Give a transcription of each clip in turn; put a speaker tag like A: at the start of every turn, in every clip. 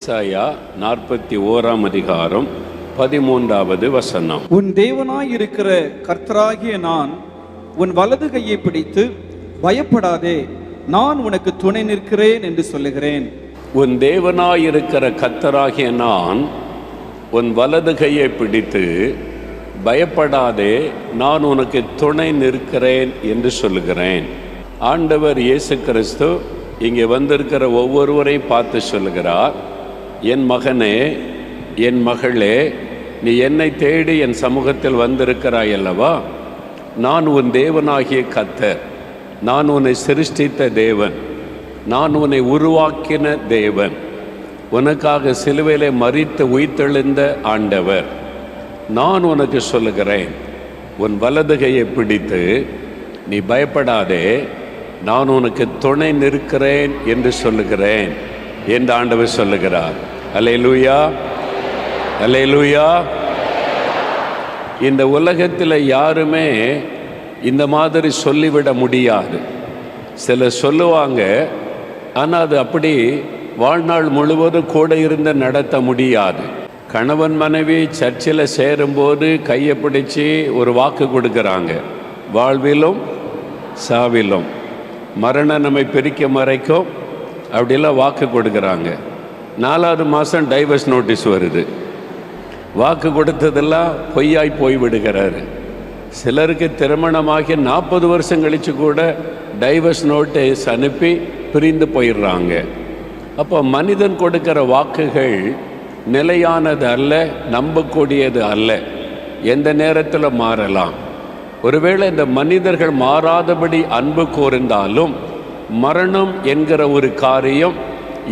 A: ஏசாயா 41 அதிகாரம் 13வது வசனம்.
B: உன் தேவனாயிருக்கிற கர்த்தராகிய நான் உன் வலது கையை பிடித்து பயப்படாதே, நான் உனக்கு துணை நிற்கிறேன் என்று சொல்லுகிறேன்.
A: உன் தேவனாயிருக்கிற கர்த்தராகிய நான் உன் வலது கையை பிடித்து பயப்படாதே, நான் உனக்கு துணை நிற்கிறேன் என்று சொல்லுகிறேன். ஆண்டவர் இயேசு கிறிஸ்து இங்கே வந்திருக்கிற ஒவ்வொருவரையும் பார்த்து சொல்லுகிறார், என் மகனே, என் மகளே, நீ என்னை தேடி என் சமூகத்தில் வந்திருக்கிறாய் அல்லவா? நான் உன் தேவனாகிய கர்த்தர், நான் உன்னை சிருஷ்டித்த தேவன், நான் உன்னை உருவாக்கின தேவன், உனக்காக சிலுவையிலே மரித்து உயிர்த்தெழுந்த ஆண்டவர். நான் உனக்கு சொல்லுகிறேன், உன் வலது கையை பிடித்து நீ பயப்படாதே, நான் உனக்கு துணை நிற்கிறேன் என்று சொல்லுகிறேன் என்று ஆண்டவர் சொல்லுகிறார். அல்லேலூயா, அல்லேலூயா. இந்த உலகத்தில் யாருமே இந்த மாதிரி சொல்லிவிட முடியாது. சிலர் சொல்லுவாங்க, ஆனால் அது அப்படி வாழ்நாள் முழுவதும் கூட இருந்து நடத்த முடியாது. கணவன் மனைவி சர்ச்சில் சேரும்போது கையை பிடிச்சி ஒரு வாக்கு கொடுக்குறாங்க, வாழ்விலும் சாவிலும் மரணம் நம்மை பிரிக்க மறைக்கும் அப்படிலாம் வாக்கு கொடுக்குறாங்க. 4வது மாதம் டைவர்ஸ் நோட்டீஸ் வருது. வாக்கு கொடுத்ததெல்லாம் பொய்யாய் போய்விடுகிறாரு. சிலருக்கு திருமணமாகி 40 வருஷம் கழித்து கூட டைவர்ஸ் நோட்டீஸ் அனுப்பி பிரிந்து போயிடுறாங்க. அப்போ மனிதன் கொடுக்கிற வாக்குகள் நிலையானது அல்ல, நம்பக்கூடியது அல்ல, எந்த நேரத்தில் மாறலாம். ஒருவேளை இந்த மனிதர்கள் மாறாதபடி அன்பு கூர்ந்தாலும் மரணம் என்கிற ஒரு காரியம்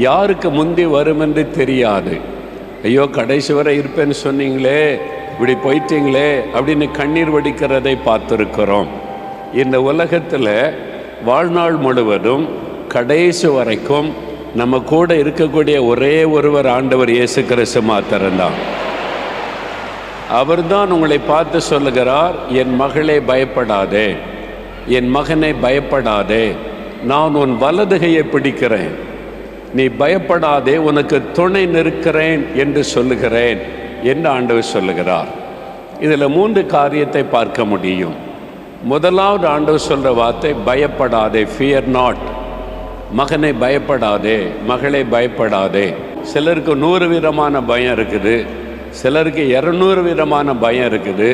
A: யாருக்கு முந்தி வரும் என்று தெரியாது. ஐயோ, கடைசி வரை இருப்பேன்னு சொன்னீங்களே, இப்படி போயிட்டீங்களே அப்படின்னு கண்ணீர் வடிக்கிறதை பார்த்துருக்கிறோம். இந்த உலகத்தில் வாழ்நாள் முழுவதும் கடைசி வரைக்கும் நம்ம கூட இருக்கக்கூடிய ஒரே ஒருவர் ஆண்டவர் இயேசு கிறிஸ்து மாத்திரம்தான். அவர்தான் உங்களை பார்த்து சொல்லுகிறார், என் மகளே பயப்படாதே, என் மகனை பயப்படாதே, நான் உன் வலது கையை பிடிக்கிறேன், நீ பயப்படாதே, உனக்கு துணை நிற்கிறேன் என்று சொல்லுகிறேன் என்று ஆண்டவர் சொல்லுகிறார். இதில் 3 காரியத்தை பார்க்க முடியும். முதலாவது ஆண்டவர் சொல்கிற வார்த்தை பயப்படாதே, ஃபியர் நாட். மகனை பயப்படாதே, மகளை பயப்படாதே. சிலருக்கு 100 விதமான பயம் இருக்குது, சிலருக்கு 200 விதமான பயம் இருக்குது,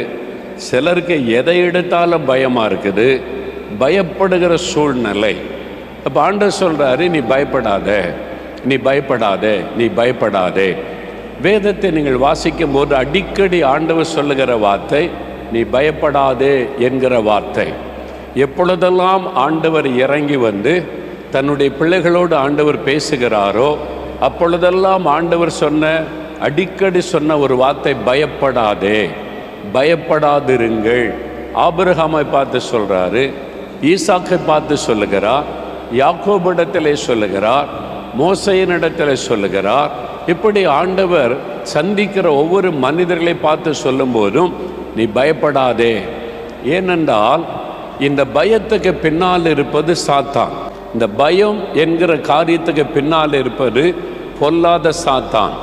A: சிலருக்கு எதை எடுத்தாலும் பயமாக இருக்குது, பயப்படுகிற சூழ்நிலை. அப்போ ஆண்டவர் சொல்கிறாரு, நீ பயப்படாதே, நீ பயப்படாதே, நீ பயப்படாதே. வேதத்தை நீங்கள் வாசிக்கும் போது அடிக்கடி ஆண்டவர் சொல்லுகிற வார்த்தை நீ பயப்படாதே என்கிற வார்த்தை. எப்பொழுதெல்லாம் ஆண்டவர் இறங்கி வந்து தன்னுடைய பிள்ளைகளோடு ஆண்டவர் பேசுகிறாரோ அப்பொழுதெல்லாம் ஆண்டவர் அடிக்கடி சொன்ன ஒரு வார்த்தை பயப்படாதே, பயப்படாதிருங்கள். ஆபிரகாமை பார்த்து சொல்கிறாரு, ஈசாக்கை பார்த்து சொல்லுகிறார், யாக்கோபிடத்திலே சொல்லுகிறார், மோசையினிடத்திலே சொல்லுகிறார். இப்படி ஆண்டவர் சந்திக்கிற ஒவ்வொரு மனிதர்களை பார்த்து சொல்லும்போதும் நீ பயப்படாதே. ஏனென்றால் இந்த பயத்துக்கு பின்னால் இருப்பது சாத்தான். இந்த பயம் என்கிற காரியத்துக்கு பின்னால் இருப்பது பொல்லாத சாத்தான்.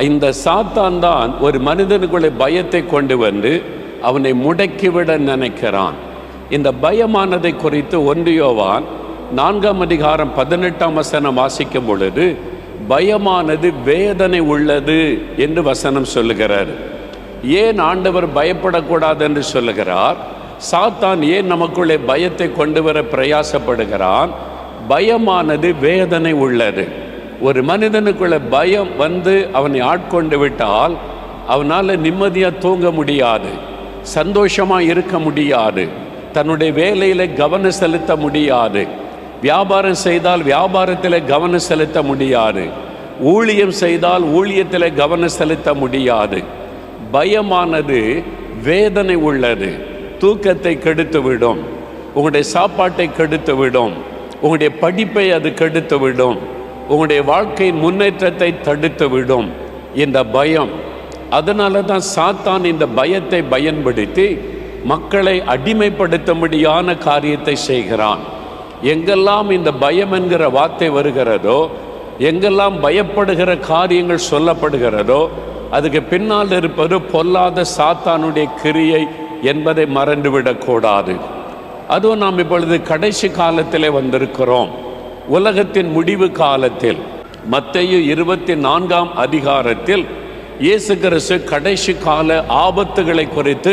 A: இந்த சாத்தான் தான் ஒரு மனிதனுக்குள்ளே பயத்தை கொண்டு வந்து அவனை முடக்கிவிட நினைக்கிறான். இந்த பயமானதை குறித்து 1 யோவான் 4ஆம் அதிகாரம் 18ஆம் வசனம் வாசிக்கும் பொழுது பயமானது வேதனை உள்ளது என்று வசனம் சொல்லுகிறார். ஏன் ஆண்டவர் பயப்படக்கூடாது என்று சொல்லுகிறார்? சாத்தான் ஏன் நமக்குள்ளே பயத்தை கொண்டு வர பிரயாசப்படுகிறான்? பயமானது வேதனை உள்ளது. ஒரு மனிதனுக்குள்ள பயம் வந்து அவனை ஆட்கொண்டு விட்டால் அவனால் நிம்மதியாக தூங்க முடியாது, சந்தோஷமாக இருக்க முடியாது, தன்னுடைய வேலையில் கவனம் செலுத்த முடியாது, வியாபாரம் செய்தால் வியாபாரத்தில் கவனம் செலுத்த முடியாது, ஊழியம் செய்தால் ஊழியத்தில் கவனம் செலுத்த முடியாது. பயமானது வேதனை உள்ளது. தூக்கத்தை கெடுத்துவிடும், உங்களுடைய சாப்பாட்டை கெடுத்துவிடும், உங்களுடைய படிப்பை அது கெடுத்துவிடும், உங்களுடைய வாழ்க்கையின் முன்னேற்றத்தை தடுத்துவிடும் இந்த பயம். அதனால தான் சாத்தான் இந்த பயத்தை பயன்படுத்தி மக்களை அடிமைப்படுத்தும்படியான காரியத்தை செய்கிறான். எங்கெல்லாம் இந்த பயம் என்கிற வார்த்தை வருகிறதோ எங்கெல்லாம் பயப்படுகிற காரியங்கள் சொல்லப்படுகிறதோ அதுக்கு பின்னால் இருப்பது பொல்லாத சாத்தானுடைய கிரியை என்பதை மறந்துவிடக்கூடாது. அதுவும் நாம் இப்பொழுது கடைசி காலத்திலே வந்திருக்கிறோம். உலகத்தின் முடிவு காலத்தில் மத்தேயு 24ஆம் அதிகாரத்தில் இயேசு கிறிஸ்து கடைசி கால ஆபத்துகளை குறித்து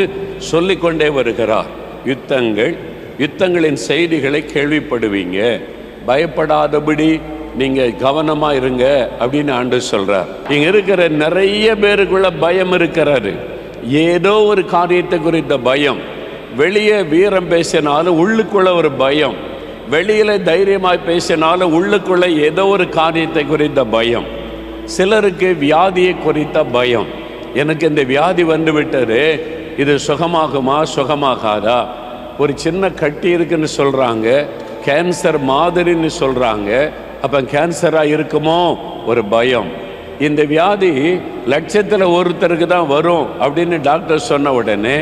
A: சொல்லிக்கொண்டே வருகிறார். யுத்தங்களின் செய்திகளை கேள்விப்படுவீங்க, பயப்படாதபடி நீங்க கவனமா இருங்க அப்படின்னு ஆண்டவர் சொல்றார். இங்க இருக்கிற நிறைய பேருக்குள்ள பயம் இருக்கிறாரு. ஏதோ ஒரு காரியத்தை குறித்த பயம். வெளியே வீரம் பேசினாலும் உள்ளுக்குள்ள ஒரு பயம், வெளியில தைரியமாய் பேசினாலும் உள்ளுக்குள்ள ஏதோ ஒரு காரியத்தை குறித்த பயம். சிலருக்கு வியாதியை குறித்த பயம். எனக்கு இந்த வியாதி வந்து விட்டது, இது சுகமாகுமா சுகமாகாதா? ஒரு சின்ன கட்டி இருக்குன்னு சொல்றாங்க, கேன்சர் மாதிரின்னு சொல்றாங்க. அப்ப கேன்சரா இருக்குமோ ஒரு பயம். இந்த வியாதி லட்சத்தில் ஒருத்தருக்கு தான் வரும் அப்படின்னு டாக்டர் சொன்ன உடனே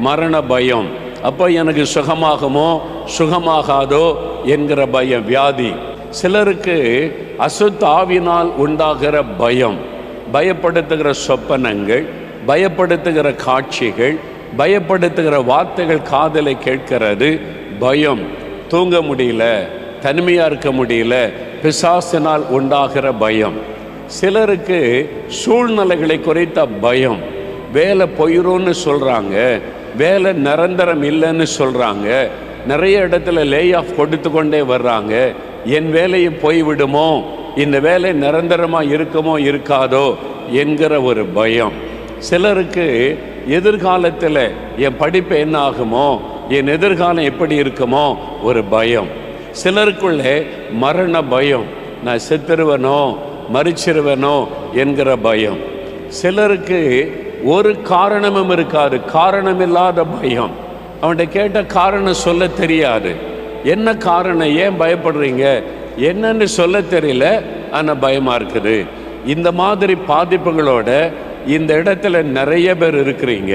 A: மரண பயம். அப்போ எனக்கு சுகமாகுமோ சுகமாகாதோ என்கிற பயம், வியாதி. சிலருக்கு அசுத்த ஆவியினால் உண்டாகிற பயம், பயப்படுத்துகிற சொப்பனங்கள், பயப்படுத்துகிற காட்சிகள், பயப்படுத்துகிற வார்த்தைகள் காதலை கேட்கிறது, பயம். தூங்க முடியல, தனிமையாக இருக்க முடியல, பிசாசினால் உண்டாகிற பயம். சிலருக்கு சூழ்நிலைகளை குறித்த பயம். வேலை போயிடும்னு சொல்கிறாங்க, வேலை நிரந்தரம் இல்லைன்னு சொல்கிறாங்க, நிறைய இடத்துல லே ஆஃப் கொடுத்து கொண்டே வர்றாங்க. என் வேலையை போய்விடுமோ, இந்த வேலை நிரந்தரமாக இருக்குமோ இருக்காதோ என்கிற ஒரு பயம். சிலருக்கு எதிர்காலத்தில் என் படிப்பு என்ன ஆகுமோ, என் எதிர்காலம் எப்படி இருக்குமோ ஒரு பயம். சிலருக்குள்ளே மரண பயம், நான் செத்துருவனோ மறிச்சிருவனோ என்கிற பயம். சிலருக்கு ஒரு காரணமும் இருக்காது, காரணமில்லாத பயம். அவன்கிட்ட கேட்ட காரணம் சொல்ல தெரியாது. என்ன காரணம், ஏன் பயப்படுறீங்க, என்னன்னு சொல்ல தெரியல, ஆனால் பயமாக இருக்குது. இந்த மாதிரி பாதிப்புகளோட இந்த இடத்துல நிறைய பேர் இருக்கிறீங்க.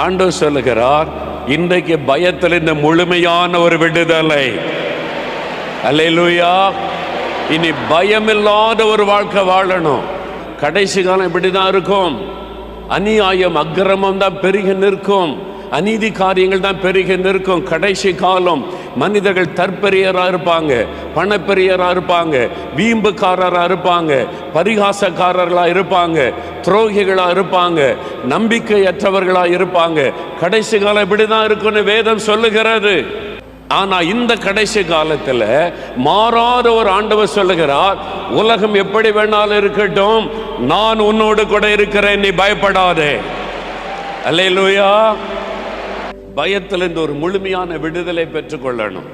A: ஆண்டவர் சொல்லுகிறார், இன்றைக்கு பயத்தில் இந்த முழுமையான ஒரு விடுதலை. அல்லேலூயா. இனி பயமில்லாத ஒரு வாழ்க்கை வாழணும். கடைசி காலம் இப்படி தான் இருக்கும். அநியாயம் அக்கிரமம் தான் பெருகி நிற்கும், அநீதி காரியங்கள் தான் பெருகி நிற்கும். கடைசி காலம் மனிதர்கள் தற்பெரியராக இருப்பாங்க, பணப்பெரியராக இருப்பாங்க, வீம்புக்காரராக இருப்பாங்க, பரிகாசக்காரர்களாக இருப்பாங்க, துரோகிகளாக இருப்பாங்க, நம்பிக்கையற்றவர்களாக இருப்பாங்க. கடைசி காலம் இப்படி தான் இருக்குன்னு வேதம் சொல்லுகிறது. ஆனா இந்த கடைசி காலத்துல மாறாத ஒரு ஆண்டவர் சொல்லுகிறார், உலகம் எப்படி வேணாலும் இருக்கட்டும், நான் உன்னோடு கூட இருக்கிறேன், நீ பயப்படாதே. அல்லேலூயா. பயத்திலிருந்து ஒரு முழுமையான விடுதலை பெற்றுக்கொள்ளணும்.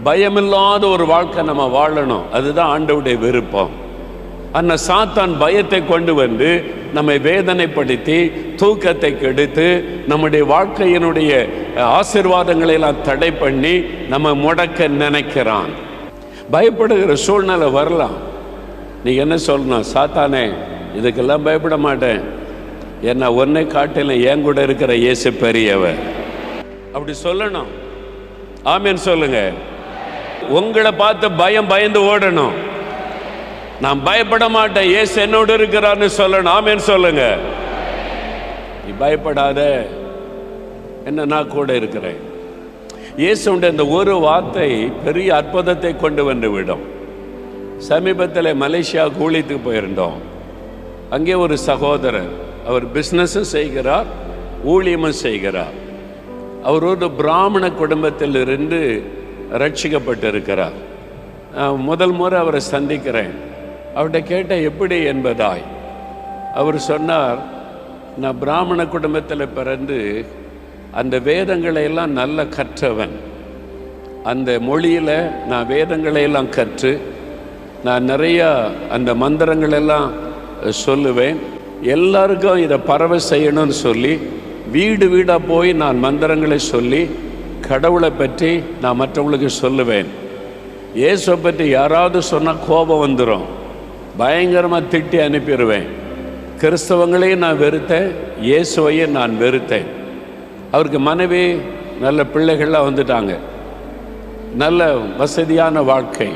A: பயமில்லாத ஒரு வாழ்க்கை நம்ம வாழணும். அதுதான் ஆண்டவருடைய விருப்பம். அந்த சாத்தான் பயத்தை கொண்டு வந்து நம்மை வேதனைப்படுத்தி தூக்கத்தை கெடுத்து நம்முடைய வாழ்க்கையினுடைய ஆசீர்வாதங்களை எல்லாம் தடை பண்ணி நம்ம முடக்க நினைக்கிறான். பயப்படுகிற சூழ்நிலை வரலாம். நீ என்ன சொல்லணும், சாத்தானே இதுக்கெல்லாம் பயப்பட மாட்டேன், என்ன ஒன்னை காட்டில என் கூட இருக்கிற இயேசு பெரியவர், அப்படி சொல்லணும். ஆமென் சொல்லுங்க. உங்களை பார்த்து பயந்து ஓடணும். நான் பயப்பட மாட்டேன், இயேசு என்னோடு இருக்கிறான்னு சொல்லணும். ஆமென் சொல்லுங்க. நீ பயப்படாத, என்ன நான் கூட இருக்கிறேன். இயேசுடைய இந்த ஒரு வார்த்தை பெரிய அற்புதத்தை கொண்டு வந்து விடும். சமீபத்தில் மலேசியா கூலித்துக்கு போயிருந்தோம். அங்கே ஒரு சகோதரர், அவர் பிஸ்னஸும் செய்கிறார், ஊழியமும் செய்கிறார். அவர் ஒரு பிராமண குடும்பத்தில் இருந்து ரட்சிக்கப்பட்டிருக்கிறார். முதல் முறை அவரை சந்திக்கிறேன். அவர்கிட்ட கேட்ட எப்படி என்பதாய் அவர் சொன்னார், நான் பிராமண குடும்பத்தில் பிறந்து அந்த வேதங்களை எல்லாம் நல்ல கற்றவன். அந்த மொழியில் நான் வேதங்களை எல்லாம் கற்று நான் நிறையா அந்த மந்திரங்களெல்லாம் சொல்லுவேன். எல்லாருக்கும் இதை பரவ செய்யணும்னு சொல்லி வீடு வீடாக போய் நான் மந்திரங்களை சொல்லி கடவுளை பற்றி நான் மற்றவங்களுக்கு சொல்லுவேன். இயேசுவை பற்றி யாராவது சொன்னால் கோபம் வந்துடும், பயங்கரமாக திட்டி அனுப்பிடுவேன். கிறிஸ்தவங்களையும் நான் வெறுத்தேன், இயேசுவையும் நான் வெறுத்தேன். அவருக்கு மனைவி நல்ல பிள்ளைகள்லாம் வந்துட்டாங்க, நல்ல வசதியான வாழ்க்கை.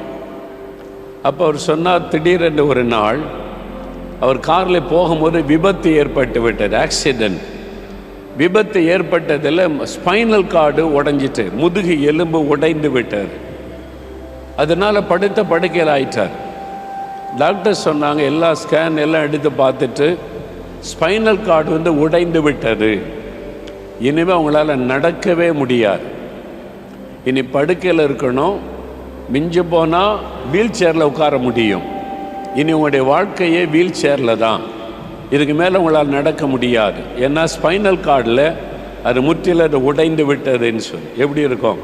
A: அப்போ அவர் சொன்னார், திடீரென்று ஒரு நாள் அவர் காரில் போகும்போது விபத்து ஏற்பட்டு விட்டது, ஆக்சிடென்ட். விபத்து ஏற்பட்டதில் ஸ்பைனல் கார்டு உடைஞ்சிட்டு, முதுகு எலும்பு உடைந்து விட்டார். அதனால் படுத்த படுக்கையில் ஆயிட்டார். டாக்டர் சொன்னாங்க, எல்லா ஸ்கேன் எல்லாம் எடுத்து பார்த்துட்டு ஸ்பைனல் கார்டு உடைந்து விட்டது, இனிமேல் அவங்களால நடக்கவே முடியாது, இனி படுக்கையில் இருக்கணும், மிஞ்சு போனால் வீல் சேரில் உட்கார முடியும், இனி உங்களுடைய வாழ்க்கையே வீல் சேரில் தான், இதுக்கு மேலே உங்களால் நடக்க முடியாது, ஏன்னா ஸ்பைனல் கார்டில் அது முற்றிலும் உடைந்து விட்டதுன்னு சொல்லி. எப்படி இருக்கும்?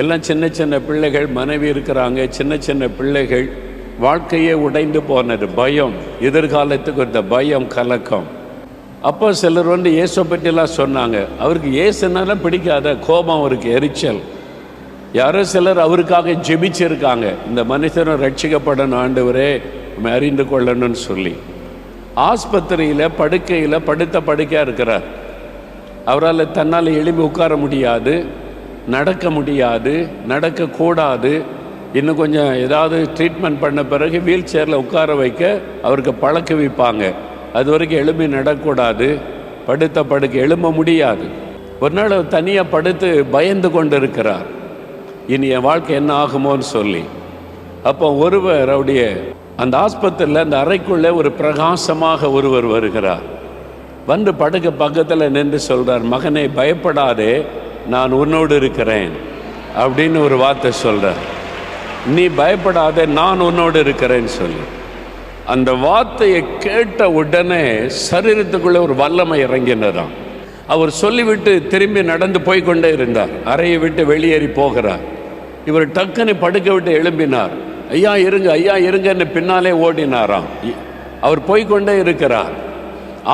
A: எல்லாம் சின்ன சின்ன பிள்ளைகள், மனைவி இருக்கிறாங்க, சின்ன சின்ன பிள்ளைகள், வாழ்க்கையே உடைந்து போனது, பயம், எதிர்காலத்துக்கு இந்த பயம், கலக்கம். அப்போ சிலர் இயேசு பற்றிலாம் சொன்னாங்க. அவருக்கு இயேசுனாலும் பிடிக்காத, கோபம், அவருக்கு எரிச்சல். யாரோ சிலர் அவருக்காக ஜெபிச்சிருக்காங்க, இந்த மனுஷனும் ரட்சிக்கப்படணும், ஆண்டவரே நம்ம அறிந்து கொள்ளணும்னு சொல்லி. ஆஸ்பத்திரியில் படுக்கையில் படுத்த படுக்கையாக இருக்கிறார். அவரால் தன்னால் எழும்பி உட்கார முடியாது, நடக்க முடியாது, நடக்கக்கூடாது. இன்னும் கொஞ்சம் ஏதாவது ட்ரீட்மெண்ட் பண்ண பிறகு வீல் சேரில் உட்கார வைக்க அவருக்கு பழக்க வைப்பாங்க. அது வரைக்கும் எழும்பி நடக்கூடாது, படுத்த படுக்க எழும்ப முடியாது. ஒரு நாள் அவர் தனியாக படுத்து பயந்து கொண்டு இருக்கிறார், இனி என் வாழ்க்கை என்ன ஆகுமோன்னு சொல்லி. அப்போ ஒருவர் அவருடைய அந்த ஆஸ்பத்திரியில் அந்த அறைக்குள்ளே ஒரு பிரகாசமாக ஒருவர் வருகிறார். வந்து படுக்க பக்கத்தில் நின்று சொல்கிறார், மகனே பயப்படாதே, நான் உன்னோடு இருக்கிறேன் அப்படின்னு ஒரு வார்த்தை சொல்கிறார். நீ பயப்படாதே, நான் உன்னோடு இருக்கிறேன்னு சொல்லி. அந்த வார்த்தையை கேட்ட உடனே சரீரத்துக்குள்ளே ஒரு வல்லமை இறங்கினதான். அவர் சொல்லிவிட்டு திரும்பி நடந்து போய்கொண்டே இருந்தார். அறையை விட்டு வெளியேறி போகிறார். இவர் டக்குன்னு படுக்க விட்டு எழும்பினார். ஐயா இருங்க, ஐயா இருங்கன்னு பின்னாலே ஓடினாராம். அவர் போய்கொண்டே இருக்கிறார்.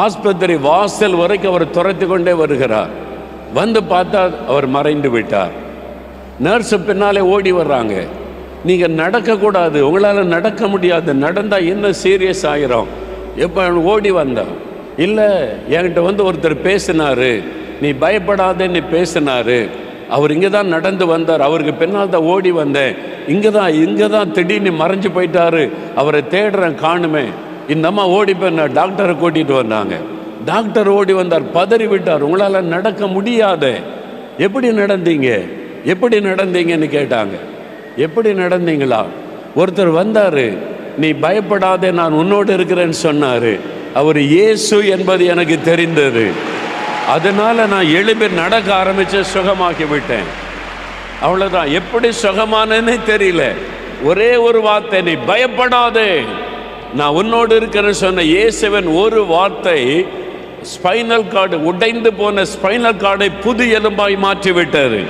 A: ஆஸ்பத்திரி வாசல் வரைக்கும் அவர் துரத்தி கொண்டே வருகிறார். வந்து பார்த்தா அவர் மறைந்து விட்டார். நர்ஸு பின்னாலே ஓடி வர்றாங்க. நீங்கள் நடக்கக்கூடாது, உங்களால் நடக்க முடியாது, நடந்தால் என்ன சீரியஸ் ஆகிரும். எப்போ ஓடி வந்தா, இல்லை என்கிட்ட ஒருத்தர் பேசினார், நீ பயப்படாதேன்னு பேசினார், அவர் இங்கே தான் நடந்து வந்தார், அவருக்கு பின்னால் தான் ஓடி வந்தேன், இங்கே தான் திடீர்னு மறைஞ்சு போயிட்டாரு, அவரை தேடுறேன் காணுமே. இந்த அம்மா ஓடி போய் டாக்டரை கூட்டிகிட்டு வந்தாங்க. டாக்டர் ஓடி வந்தார், பதறி விட்டார், உங்களால் நடக்க முடியாது, எப்படி நடந்தீங்கன்னு கேட்டாங்க. எப்படி நடந்தீங்களா? ஒருத்தர் வந்தார், நீ பயப்படாதே, நான் உன்னோடு இருக்கிறேன்னு சொன்னார். அவர் இயேசு என்பது எனக்கு தெரிந்தது. அதனால் நான் எழுப்பி நடக்க ஆரம்பித்து சுகமாக்கி விட்டேன். அவ்வளோதான். எப்படி சுகமானே தெரியல. ஒரே ஒரு வார்த்தை, நீ பயப்படாதே, நான் உன்னோடு இருக்கிறேன்னு சொன்ன இயேசுவின் ஒரு வார்த்தை ஸ்பைனல் கார்டு, உடைந்து போன ஸ்பைனல் கார்டை புது எலும்பாய் மாற்றி விட்டார்.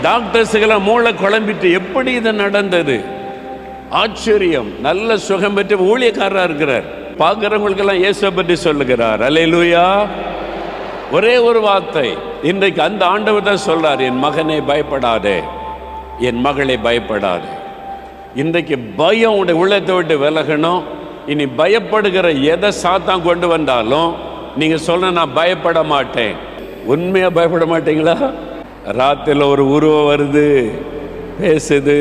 A: டாக்டர்ஸுக்கெல்லாம் மூளை குழம்பிட்டு, எப்படி இது நடந்தது? ஆச்சரியம். நல்ல சுகம் பெற்று ஊழியக்காரராக இருக்கிறார். பார்க்குறவங்களுக்கெல்லாம் இயேசுவை பற்றி சொல்லுகிறார். அல்லேலூயா. ஒரே ஒரு வார்த்தை. இன்றைக்கு அந்த ஆண்டவர் தான் சொல்றார், என் மகனே பயப்படாதே, என் மகளே பயப்படாதே. இன்றைக்கு பயம் உடைய உள்ளத்தை விட்டு விலகணும். இனி பயப்படுகிற எதை சாத்தான் கொண்டு வந்தாலும் நீங்க சொல்ல, நான் பயப்பட மாட்டேன். உண்மையா பயப்பட மாட்டீங்களா? ராத்திரில ஒரு உருவம் வருது, பேசுது,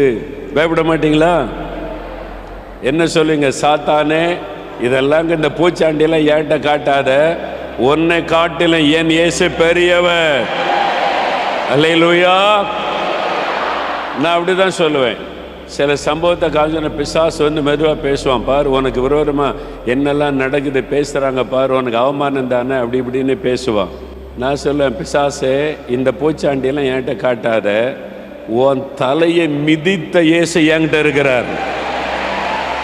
A: பயப்பட மாட்டீங்களா? என்ன சொல்லுங்க? சாத்தானே, இதெல்லாம் இந்த பூச்சாண்டியெல்லாம் ஏன்ட்ட காட்டாத, உன்னை காட்டிலும் என் இயேசு பெரியவர். அல்லேலூயா. நான் அப்படிதான் சொல்லுவேன். சில சம்பவத்தை காலத்தில் பிசாசு மெதுவாக பேசுவான், பாரு உனக்கு விரோதமாக என்னெல்லாம் நடக்குது, பேசுகிறாங்க பாரு, உனக்கு அவமானம் தானே, அப்படி இப்படின்னு பேசுவான். நான் சொல்லுவேன், பிசாசே, இந்த பூச்சாண்டியெல்லாம் என்கிட்ட காட்டாத, உன் தலையை மிதித்த இயேசு என்கிட்ட இருக்கிறார்,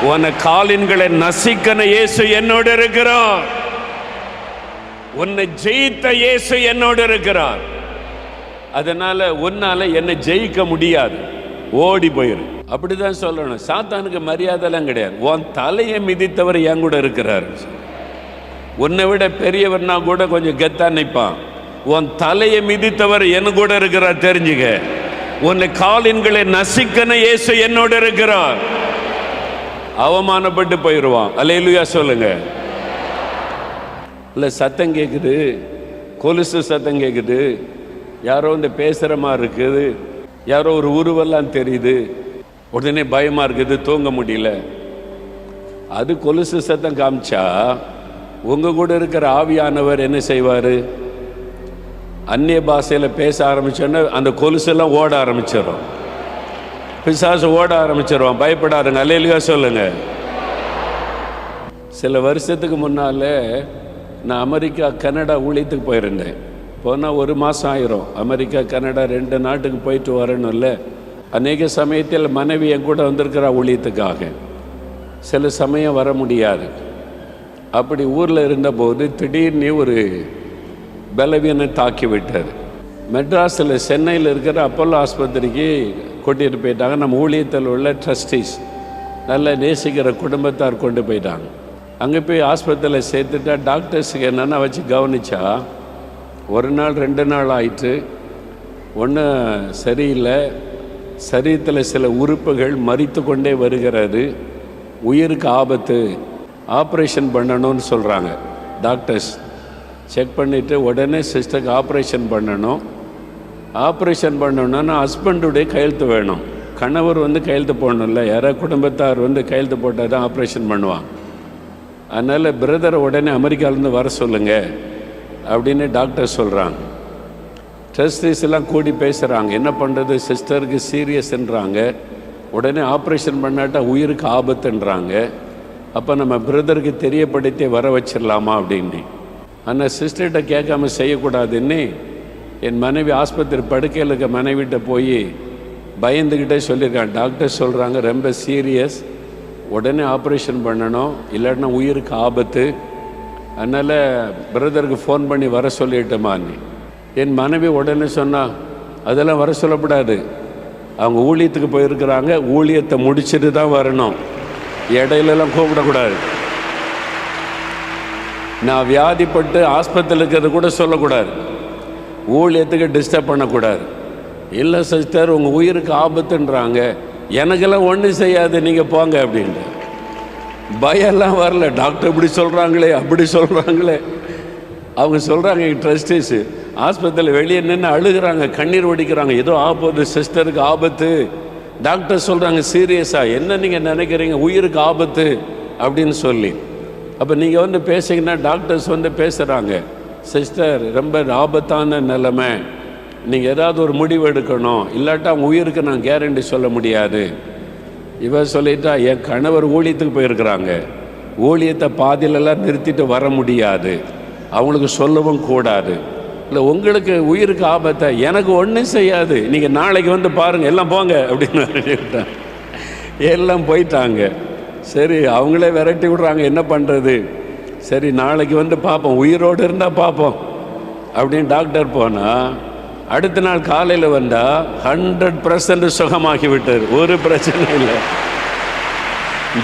A: உன காலின்களை நசிக்கன இயேசு என்னோடு இருக்கிறார், உன்னை ஜெயித்த இயேசு என்னோடு இருக்கிறார். அதனால உன்னால என்னை ஜெயிக்க முடியாது, ஓடி போயிரு. அப்படிதான் சொல்லணும். சாத்தானுக்கு மரியாதைலாம் கிடையாது. உன் தலையை மிதித்தவர் என் கூட இருக்கிறார். உன்னை விட பெரியவர்னா கூட கொஞ்சம் கெத்தா நிற்பான். உன் தலையை மிதித்தவர் என் கூட இருக்கிறார், தெரிஞ்சுக்க. உன்னை காலின்களை நசிக்கன இயேசு என்னோடு இருக்கிறார். அவமானப்பட்டு போயிடுவான். அல்லேலூயா சொல்லுங்க. இல்லை சத்தம் கேட்குது, கொலுசு சத்தம் கேட்குது, யாரோ பேசுகிற மாதிரி இருக்குது, யாரோ ஒரு உருவெல்லாம் தெரியுது. உடனே பயமாக இருக்குது, தூங்க முடியல. அது கொலுசு சத்தம் காமிச்சா உங்கள் கூட இருக்கிற ஆவியானவர் என்ன செய்வார்? அந்நிய பாஷையில் பேச ஆரம்பிச்சோன்னா அந்த கொலுசெல்லாம் ஓட ஆரம்பிச்சிடும், பிசாசு ஓட ஆரம்பிச்சிருவான். பயப்படாதுங்க, அல்லேலூயா சொல்லுங்க. சில வருஷத்துக்கு முன்னால் நான் அமெரிக்கா கனடா ஊழியத்துக்கு போயிருந்தேன். போனால் 1 மாதம் ஆயிரும். அமெரிக்கா கனடா 2 நாட்டுக்கு போயிட்டு வரணும்ல. அநேக சமயத்தில் மனைவி என் கூட வந்திருக்கிறா ஊழியத்துக்காக. சில சமயம் வர முடியாது. அப்படி ஊரில் இருந்தபோது திடீர்னு ஒரு பலவீனம் தாக்கி விட்டது. மெட்ராஸில் சென்னையில் இருக்கிற அப்போலோ ஆஸ்பத்திரிக்கு கூட்டிகிட்டு போயிட்டாங்க. நம்ம ஊழியத்தில் உள்ள ட்ரஸ்டீஸ், நல்ல நேசிக்கிற குடும்பத்தார் கொண்டு போயிட்டாங்க. அங்கே போய் ஆஸ்பத்திரியில் சேர்த்துட்டா டாக்டர்ஸுக்கு என்னென்னா வச்சு கவனித்தா 1 நாள் 2 நாள் ஆயிட்டு ஒன்றும் சரியில்லை. சரீரத்தில் சில உறுப்புகள் மரித்து கொண்டே வருகிறது, உயிருக்கு ஆபத்து, ஆப்ரேஷன் பண்ணணும்னு சொல்கிறாங்க. டாக்டர்ஸ் செக் பண்ணிவிட்டு உடனே சிஸ்டருக்கு ஆப்ரேஷன் பண்ணணும். ஆப்ரேஷன் பண்ணணுன்னா ஹஸ்பண்டுடைய கையெழுத்து வேணும். கணவர் கையெழுத்து போடணும்ல, யாராவது குடும்பத்தார் கையெழுத்து போட்டால் தான் ஆப்ரேஷன் பண்ணுவான். அதனால் பிரதரை உடனே அமெரிக்காவிலேருந்து வர சொல்லுங்கள் அப்படின்னு டாக்டர் சொல்கிறாங்க. ட்ரஸ்டீஸ் எல்லாம் கூடி பேசுகிறாங்க, என்ன பண்ணுறது, சிஸ்டருக்கு சீரியஸ்ன்றாங்க. உடனே ஆப்ரேஷன் பண்ணாட்டா உயிருக்கு ஆபத்துன்றாங்க. அப்போ நம்ம பிரதருக்கு தெரியப்படுத்தி வர வச்சிடலாமா அப்படின்னு. ஆனால் சிஸ்டர்கிட்ட கேட்காம செய்யக்கூடாதுன்னு என் மனைவி ஆஸ்பத்திரி படுக்கையில் இருக்க மனைவிட்ட போய் பயந்துக்கிட்டே சொல்லியிருக்காங்க. டாக்டர் சொல்கிறாங்க ரொம்ப சீரியஸ், உடனே ஆப்ரேஷன் பண்ணணும், இல்லாட்டினா உயிருக்கு ஆபத்து. அதனால் பிரதருக்கு ஃபோன் பண்ணி வர சொல்லிட்டோமான்னு. என் மனைவி உடனே சொன்னால் அதெல்லாம் வர சொல்லக்கூடாது, அவங்க ஊழியத்துக்கு போயிருக்கிறாங்க, ஊழியத்தை முடிச்சுட்டு தான் வரணும், இடையிலலாம் கூப்பிடக்கூடாது. நான் வியாதிப்பட்டு ஆஸ்பத்திரியில் இருக்கிறது கூட சொல்லக்கூடாது, ஊழியத்துக்கு டிஸ்டர்ப் பண்ணக்கூடாது. இல்லை சிஸ்டர் உங்கள் உயிருக்கு ஆபத்துன்றாங்க, எனக்கெல்லாம் ஒன்றும் செய்யாது, நீங்கள் போங்க அப்படின்ட்டு. பயம்லாம் வரல. டாக்டர் இப்படி சொல்கிறாங்களே அப்படி சொல்கிறாங்களே. அவங்க சொல்கிறாங்க, எங்கள் ட்ரஸ்டீஸு ஆஸ்பத்திரியில் வெளியே நின்று அழுகிறாங்க, கண்ணீர் வடிக்கிறாங்க, ஏதோ ஆபத்து, சிஸ்டருக்கு ஆபத்து. டாக்டர் சொல்கிறாங்க சீரியஸாக, என்ன நீங்கள் நினைக்கிறீங்க, உயிருக்கு ஆபத்து அப்படின்னு சொல்லி. அப்போ நீங்கள் பேசிங்கன்னா டாக்டர்ஸ் பேசுகிறாங்க, சிஸ்டர் ரொம்ப ஆபத்தான நிலைமை, நீங்கள் ஏதாவது ஒரு முடிவு எடுக்கணும், இல்லாட்டா அவங்க உயிருக்கு நான் கேரண்டி சொல்ல முடியாது. இவன் சொல்லிட்டா, என் கணவர் ஊழியத்துக்கு போயிருக்கிறாங்க, ஊழியத்தை பாதியிலெல்லாம் நிறுத்திட்டு வர முடியாது, அவங்களுக்கு சொல்லவும் கூடாது. இல்லை உங்களுக்கு உயிருக்கு ஆபத்தை, எனக்கு ஒன்றும் செய்யாது, நீங்கள் நாளைக்கு பாருங்கள், எல்லாம் போங்க அப்படின்னு எல்லாம் போயிட்டாங்க. சரி, அவங்களே விரட்டி விடுறாங்க, என்ன பண்ணுறது, சரி நாளைக்கு பார்ப்போம், உயிரோடு இருந்தால் பார்ப்போம் அப்படின்னு டாக்டர் போனால் அடுத்த நாள் காலையில் வந்தால் 100% சுகமாகி விட்டார், ஒரு பிரச்சனை இல்லை.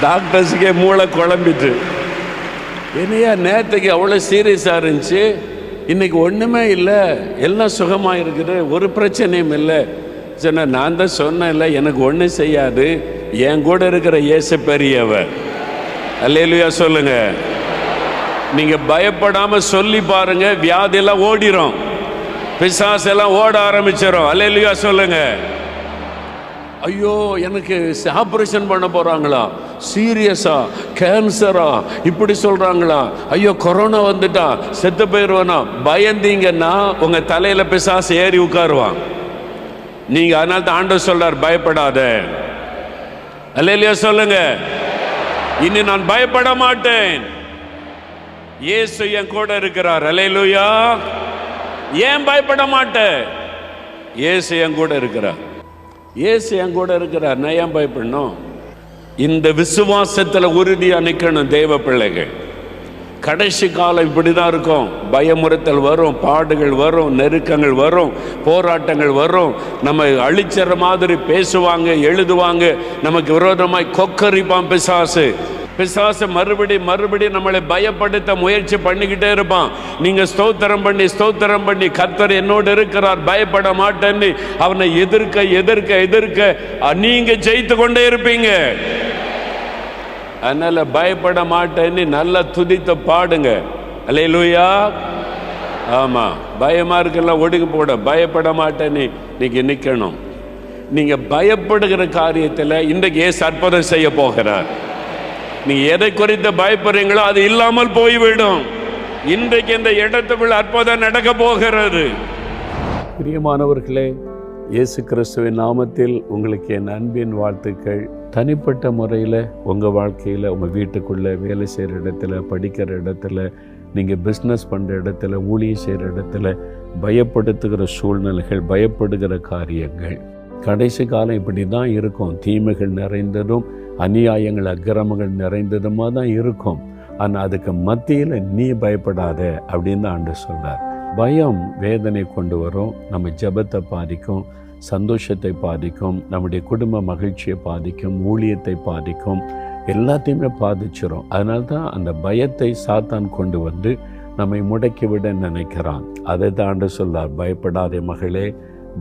A: டாக்டர்ஸுக்கே மூளை குழம்பிட்டு, என்னையா நேற்றுக்கு அவ்வளோ சீரியஸாக இருந்துச்சு, இன்றைக்கி ஒன்றுமே இல்லை, எல்லாம் சுகமாக இருக்குது, ஒரு பிரச்சனையும் இல்லை. சொன்ன நான் தான் சொன்னேன்ல, எனக்கு ஒன்றும் செய்யாது, என் கூட இருக்கிற இயேசு பெரியவர். அல்லேலூயா சொல்லுங்க. நீங்கள் பயப்படாமல் சொல்லி பாருங்க, வியாதியெல்லாம் ஓடிரும், பிசாசெல்லாம் ஓட ஆரம்பிச்சிடும். அல்லேலூயா சொல்லுங்க. ஐயோ எனக்கு ஆப்ரேஷன் பண்ண போகிறாங்களா, சீரியஸா, கேன்சரா, இப்படி சொல்கிறாங்களா, ஐயோ கொரோனா வந்துட்டா செத்து போயிடுவானா, பயந்தீங்கன்னா உங்கள் தலையில் பிசாசு ஏறி உட்காருவான். நீங்கள் அதனால தான் ஆண்டவர் சொல்றார், பயப்படாத. அல்லேலூயா சொல்லுங்க. இனி நான் பயப்பட மாட்டேன், இயேசு என் கூட இருக்கிறார். அல்லேலூயா. ஏன் பயப்பட மாட்டேன், இயேசு என் கூட இருக்கிறார், இயேசு என் கூட இருக்கிறார், நான் ஏன் பயப்படணும்? இந்த விசுவாசத்தில் உறுதியாக நிற்கணும் தேவ பிள்ளைகள். கடைசி காலம் இப்படி தான் இருக்கும், பயமுறுத்தல் வரும், பாடுகள் வரும், நெருக்கங்கள் வரும், போராட்டங்கள் வரும், நம்ம அழிச்சிற மாதிரி பேசுவாங்க, எழுதுவாங்க, நமக்கு விரோதமாய் கொக்கரிப்பான் பிசாசு. பிசாசு மறுபடியும் நம்மளை பயப்படுத்த முயற்சி பண்ணிக்கிட்டே இருப்பான். நீங்க ஸ்தோத்திரம் பண்ணி கர்த்தர் என்னோடு இருக்கிறார், பயப்பட மாட்டேன்னு அவனை எதிர்க்க நீங்க ஜெயித்து கொண்டே இருப்பீங்க. அதனால பயப்பட மாட்டேன்னு நல்லா துதித்து பாடுங்க. அல்லேலூயா. ஆமா, பயமா இருக்கலாம், ஒடுங்க போட, பயப்பட மாட்டேன்னு நீங்க நிக்கணும். நீங்க பயப்படுகிற காரியத்தில் இன்றைக்கு இயேசு அற்புதம் செய்ய போகிறார். நீங்க எதை குறித்து பயப்படுறீங்களோ அது இல்லாமல் போய்விடும். இன்றைக்கு இந்த இடத்துக்குள்ள அற்புதம் நடக்க போகிறது. பிரியமானவர்களே, இயேசு கிறிஸ்துவின் நாமத்தில் உங்களுக்கு என் அன்பின் வாழ்த்துக்கள். தனிப்பட்ட முறையில் உங்கள் வாழ்க்கையில், உங்கள் வீட்டுக்குள்ளே, வேலை செய்கிற இடத்துல, படிக்கிற இடத்துல, நீங்கள் பிஸ்னஸ் பண்ணுற இடத்துல, ஊழியம் செய்கிற இடத்துல பயப்படுத்துகிற சூழ்நிலைகள், பயப்படுகிற காரியங்கள், கடைசி காலம் இப்படி தான் இருக்கும். தீமைகள் நிறைந்ததும் அநியாயங்கள் அக்கிரமங்கள் நிறைந்ததுமாக தான் இருக்கும். ஆனால் அதுக்கு மத்தியில் நீ பயப்படாத அப்படின்னு தான் ஆண்டவர் சொல்றார். பயம் வேதனை கொண்டு வரும், நம்ம ஜெபத்தை பாதிக்கும், சந்தோஷத்தை பாதிக்கும், நம்முடைய குடும்ப மகிழ்ச்சியை பாதிக்கும், ஊழியத்தை பாதிக்கும், எல்லாத்தையுமே பாதிச்சிடும். அதனால தான் அந்த பயத்தை சாத்தான் கொண்டு வந்து நம்மை முடக்கிவிட நினைக்கிறான். அதை தான் ஆண்டவர் சொல்றார், பயப்படாதே மகளே,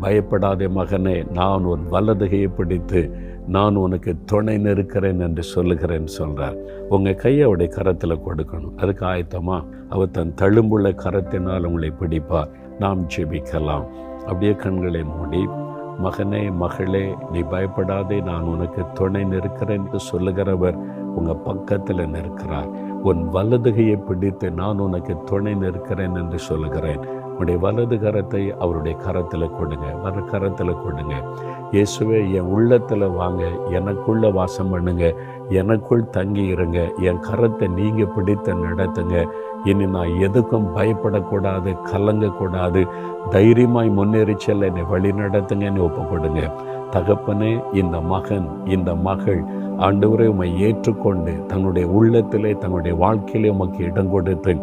A: பயப்படாதே மகனே, நான் உன் வலதுகையை பிடித்து நான் உனக்கு துணை நிற்கிறேன் என்று சொல்லுகிறேன்னு சொல்கிறார். உங்கள் கையை அவருடைய கரத்தில் கொடுக்கணும். அதுக்கு ஆயத்தமா? அவர் தன் தழும்புள்ள கரத்தினால் உங்களை பிடிப்பார். நாம் ஜெபிக்கலாம். அப்படியே கண்களை மூடி, மகனே மகளே, நீ பயப்படாதே, நான் உனக்கு துணை நிற்கிறேன் என்று சொல்லுகிறவர் உங்கள் பக்கத்தில் நிற்கிறார். உன் வலதுகையை பிடித்து நான் உனக்கு துணை நிற்கிறேன் என்று சொல்லுகிறேன். உன்னுடைய வலது கரத்தை அவருடைய கரத்தில் கொடுங்க, மறு கரத்தில் கொடுங்க. இயேசுவே, என் உள்ளத்தில் வாங்க, எனக்குள்ள வாசம் பண்ணுங்க, எனக்குள் தங்கி இருங்க, என் கரத்தை நீங்கள் பிடித்து நடத்துங்க. இனி நான் எதுக்கும் பயப்படக்கூடாது, கலங்கக்கூடாது, தைரியமாய் முன்னேறி செல்ல என்னை வழி நடத்துங்கன்னு ஒப்பு கொடுங்க. தகப்பனே, இந்த மகன், இந்த மகள் ஆண்டவரை உம்மை ஏற்றுக்கொண்டு தன்னுடைய உள்ளத்திலே, தன்னுடைய வாழ்க்கையிலே உமக்கு இடம் கொடுத்து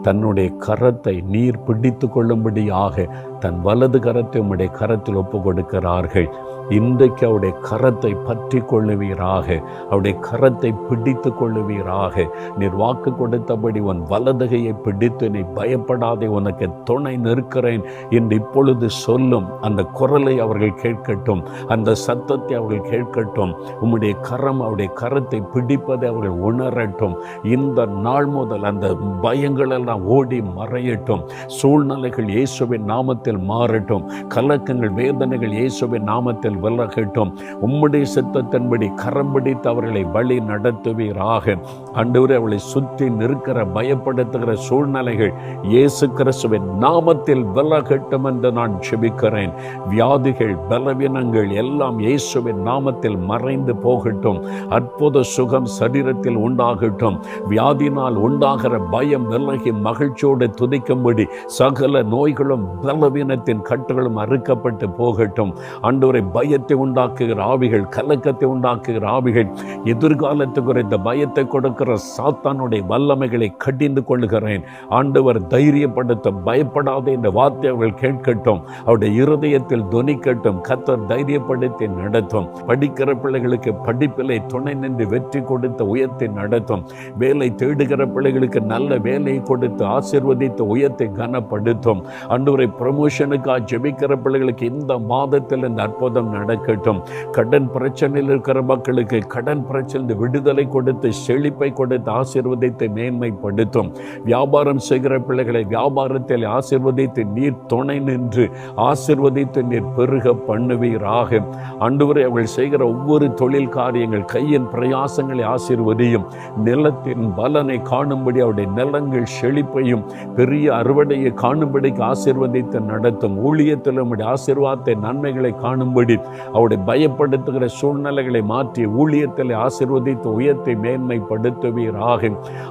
A: தன்னுடைய கரத்தை நீர் பிடித்து கொள்ளும்படியாக தன் வலது கரத்தை உம்முடைய கரத்தில் ஒப்பு கொடுக்கிறார்கள். இன்றைக்கு அவருடைய கரத்தை பற்றி கொள்ளுவீராக, அவருடைய கரத்தை பிடித்து கொள்ளுவீராக. நீர் வாக்கு கொடுத்தபடி உன் வலதுகையை பிடித்து நீ பயப்படாதே, உனக்கு துணை நிற்கிறேன் என்று இப்பொழுது சொல்லும். அந்த குரலை அவர்கள் கேட்கட்டும், அந்த சத்தத்தை அவர்கள் கேட்கட்டும். உம்முடைய கரம், அவருடைய கரத்தை பிடிப்பதை அவர்கள் உணரட்டும். இந்த நாள் முதல் அந்த பயங்கள் எல்லாம் ஓடி மறையட்டும். சூழ்நிலைகள் இயேசுவின் நாமத்தில் மாறட்டும். கலக்கங்கள், வேதனைகள் இயேசுவின் நாமத்தில் விலகட்டும். உம்முடைய சித்தத்தின்படி கரம் பிடித்து அவர்களை வழி நடத்துவீராக. ஆண்டவரே, அவளை சுற்றி நிற்கிற பயப்படுத்துகிற சூழ்நிலைகள் இயேசு கிறிஸ்துவின் நாமத்தில் விலகட்டும் என்று நான் ஜெபிக்கிறேன். வியாதிகள், பலவீனங்கள் எல்லாம் இயேசுவின் நாமத்தில் மறைந்து போகட்டும். அற்புத சுகம் சரீரத்தில் உண்டாகட்டும். வியாதினால் உண்டாகிற பயம் விலகி மகிழ்ச்சியோடு துதிக்கும்படி சகல நோய்களும் பலவீனத்தின் கட்டுகளும் அறுக்கப்பட்டு போகட்டும். ஆண்டவரை, பயத்தை உண்டாக்குகிற ஆவிகள், கலக்கத்தை உண்டாக்குகிற ஆவிகள், எதிர்காலத்து குறித்த பயத்தை கொடுக்கிற சாத்தானுடைய வல்லமைகளை கடிந்து கொள்கிறேன். ஆண்டவர் தைரியப்படுத்த, பயப்படாதே என்ற வார்த்தை அவர்கள் கேட்கட்டும், அவருடைய இருதயத்தில் தொனிக்கட்டும். கர்த்தர் தைரியப்படுத்தி நடத்தும். படிக்கிற பிள்ளைகளுக்கு படிப்பிலை துணை நின்று வெற்றி கொடுத்த உயர்த்தை நடத்தும். வேலை தேடுகிற பிள்ளைகளுக்கு நல்ல வேலையை கொடுத்து ஆசீர்வதித்த உயர்த்தை கனப்படுத்தும். ஆண்டவரை, ப்ரமோஷனுக்காக ஜெபிக்கிற பிள்ளைகளுக்கு இந்த மாதத்தில் இந்த அற்புதம் நடக்கட்டும். கடன் பிரச்சனையில் இருக்கிற மக்களுக்கு கடன் பிரச்சனை விடுதலை கொடுத்து, செழிப்பை கொடுத்து ஆசீர்வதித்து மேன்மைப்படுத்தும். வியாபாரம் செய்கிற பிள்ளைகளை வியாபாரத்தில் ஆசீர்வதித்து நீர் துணை நின்று ஆசீர்வதித்து நீர் பெருக பண்ணுவீராக. ஆண்டவரே, அவர்கள் செய்கிற ஒவ்வொரு தொழில் காரியங்கள், கையின் பிரயாசங்களை ஆசீர்வதியும். நிலத்தின் பலனை காணும்படி அவருடைய நிலங்கள் செழிப்பையும் பெரிய அறுவடையை காணும்படிக்கு ஆசீர்வதித்து நடத்தும். ஊழியத்தில் உம்முடைய ஆசீர்வாதத்தை, நன்மைகளை காணும்படி அவருடைய பயப்படுத்துகிற சூழ்நிலைகளை மாற்றி ஊழியத்தில் ஆசீர்வதித்து உயர்த்தை மேன்மைப்படுத்துவீராக.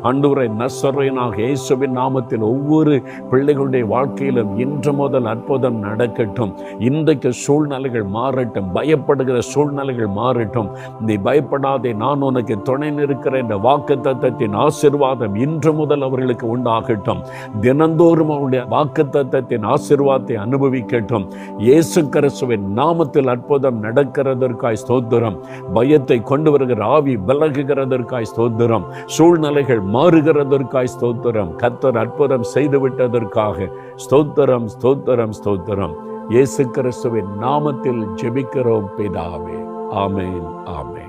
A: ஆண்டவரே, நசரேயனாக இயேசுவின் நாமத்தில் ஒவ்வொரு பிள்ளைகளுடைய வாழ்க்கையிலும் இன்று முதல் அற்புதம் நடக்கட்டும். இன்றைக்கு சூழ்நிலைகள் மாறட்டும், பயப்படுகிற சூழ்நிலைகள் மாறட்டும். நீ பயப்படாதே, நான் உனக்கு துணை நிற்கிறேன் என்ற வாக்குத்தத்தத்தின் ஆசீர்வாதம் இன்று முதல் அவர்களுக்கு உண்டாகட்டும். தினந்தோறும் அவருடைய வாக்குத்தத்தத்தின் ஆசீர்வாதத்தை அனுபவிக்கட்டும். இயேசு கிறிஸ்துவின் நாமத்தில் அற்புதம் நடக்கிறதற்காய் ஸ்தோத்திரம். பயத்தை கொண்டு வருகிற ஆவி விலகுகிறதற்காய் ஸ்தோத்திரம். சூழ்நிலைகள் மாறுகிறதற்காய் ஸ்தோத்திரம். கர்த்தர் அற்புதம் செய்துவிட்டதற்காக ஸ்தோத்திரம், ஸ்தோத்திரம், ஸ்தோத்திரம். இயேசு கிறிஸ்துவின் நாமத்தில் ஜெபிக்கிறோம் பிதாவே. ஆமென், ஆமென்.